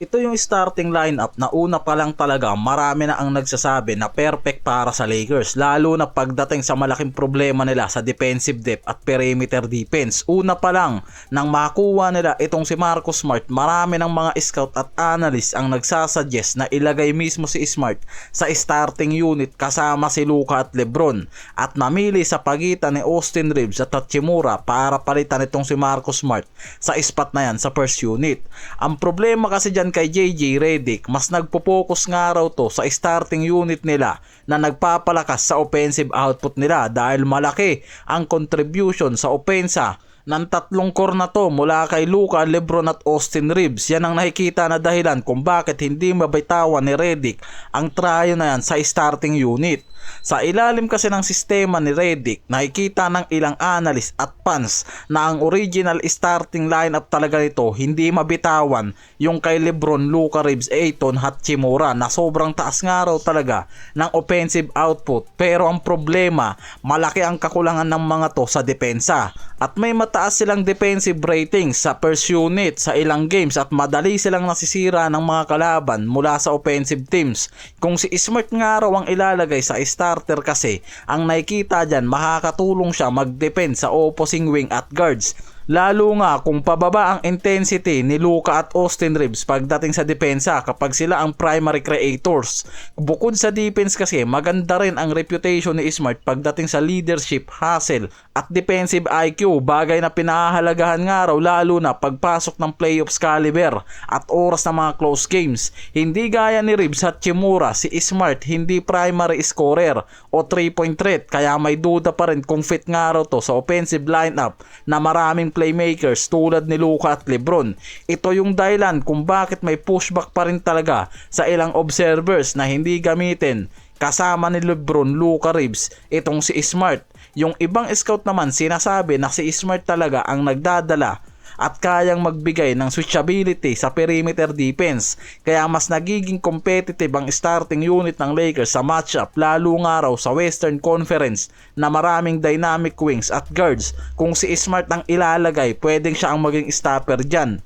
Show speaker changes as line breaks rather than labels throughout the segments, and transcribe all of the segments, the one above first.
Ito yung starting lineup na una pa lang talaga marami na ang nagsasabi na perfect para sa Lakers, lalo na pagdating sa malaking problema nila sa defensive depth at perimeter defense. Una pa lang nang makuha nila itong si Marcus Smart, marami ng mga scout at analyst ang nagsasuggest na ilagay mismo si Smart sa starting unit kasama si Luka at LeBron at mamili sa pagitan ni Austin Reeves at Hachimura para palitan itong si Marcus Smart sa spot na yan sa first unit. Ang problema kasi dyan kay JJ Redick, mas nagpo-focus nga raw to sa starting unit nila na nagpapalakas sa offensive output nila dahil malaki ang contribution sa opensa ng tatlong core na to mula kay Luka, LeBron at Austin Reeves. Yan ang nakikita na dahilan kung bakit hindi mabitawan ni Redick ang trio na yan sa starting unit. Sa ilalim kasi ng sistema ni Redick, nakikita ng ilang analyst at fans na ang original starting lineup talaga nito hindi mabitawan yung kay LeBron, Luka, Reeves, Ayton, Hachimura na sobrang taas nga raw talaga ng offensive output. Pero ang problema, malaki ang kakulangan ng mga to sa depensa at may mataas silang defensive ratings sa first unit sa ilang games at madali silang nasisira ng mga kalaban mula sa offensive teams. Kung si Smart nga raw ang ilalagay sa starter kasi, ang nakikita dyan makakatulong siya mag-defend sa opposing wing at guards. Lalo nga kung pababa ang intensity ni Luka at Austin Reeves pagdating sa depensa kapag sila ang primary creators. Bukod sa defense kasi, maganda rin ang reputation ni Smart pagdating sa leadership, hustle at defensive IQ, bagay na pinahahalagahan nga raw lalo na pagpasok ng playoffs caliber at oras ng mga close games. Hindi gaya ni Reeves at Hachimura, si Smart hindi primary scorer o 3-point threat, kaya may duda pa rin kung fit nga raw to sa offensive lineup na maraming playmakers tulad ni Luka at LeBron. Ito yung dahilan kung bakit may pushback pa rin talaga sa ilang observers na hindi gamitin kasama ni LeBron, Luka, Reeves itong si Smart. Yung ibang scout naman sinasabi na si Smart talaga ang nagdadala at kayang magbigay ng switchability sa perimeter defense, kaya mas nagiging competitive ang starting unit ng Lakers sa matchup, lalo nga raw sa Western Conference na maraming dynamic wings at guards. Kung si Smart ang ilalagay, pwedeng siya ang maging stopper dyan.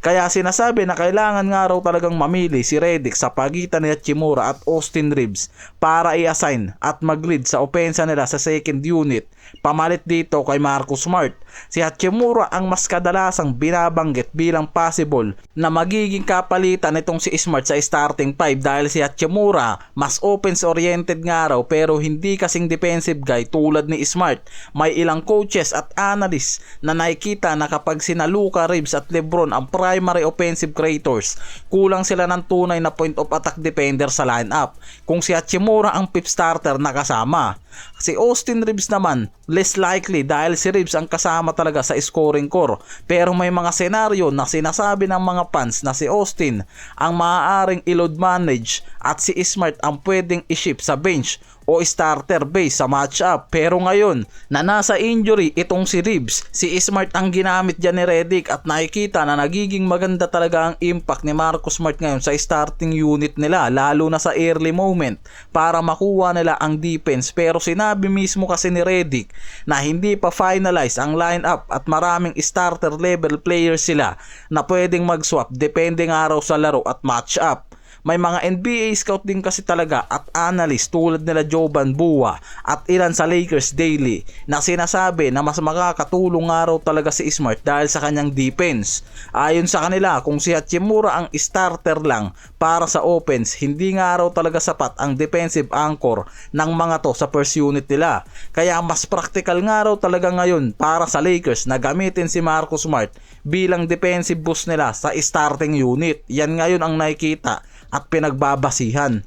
Kaya sinasabi na kailangan nga raw talagang mamili si Redick sa pagitan ni Hachimura at Austin Reeves para i-assign at mag-lead sa opensa nila sa second unit, pamalit dito kay Marcus Smart. Si Hachimura ang mas kadalasang binabanggit bilang possible na magiging kapalitan nitong si Smart sa starting 5 dahil si Hachimura mas offense oriented nga raw pero hindi kasing defensive guy tulad ni Smart. May ilang coaches at analysts na nakikita na kapag sina Luka, Reeves at LeBron ang primary offensive creators, kulang sila ng tunay na point of attack defender sa lineup kung si Hachimura ang fifth starter na kasama. Si Austin Reeves naman, less likely dahil si Reeves ang kasama talaga sa scoring core. Pero may mga senaryo na sinasabi ng mga fans na si Austin ang maaaring i-load manage at si Smart ang pwedeng i-ship sa bench o starter base sa matchup. Pero ngayon na nasa injury itong si Reeves, si Smart ang ginamit dyan ni Redick at nakikita na nagiging maganda talaga ang impact ni Marcus Smart ngayon sa starting unit nila, lalo na sa early moment para makuha nila ang defense. Pero sinabi mismo kasi ni Redick na hindi pa finalize ang lineup at maraming starter level players sila na pwedeng mag-swap depende nga raw sa laro at matchup. May mga NBA scout din kasi talaga at analyst tulad nila Jovan Buha at ilan sa Lakers Daily na sinasabi na mas makakatulong nga raw talaga si Smart dahil sa kanyang defense. Ayon sa kanila, kung si Hachimura ang starter lang para sa offense, hindi nga raw talaga sapat ang defensive anchor ng mga to sa first unit nila. Kaya mas practical nga raw talaga ngayon para sa Lakers na gamitin si Marcus Smart bilang defensive boost nila sa starting unit. Yan ngayon ang nakikita at pinagbabasihan.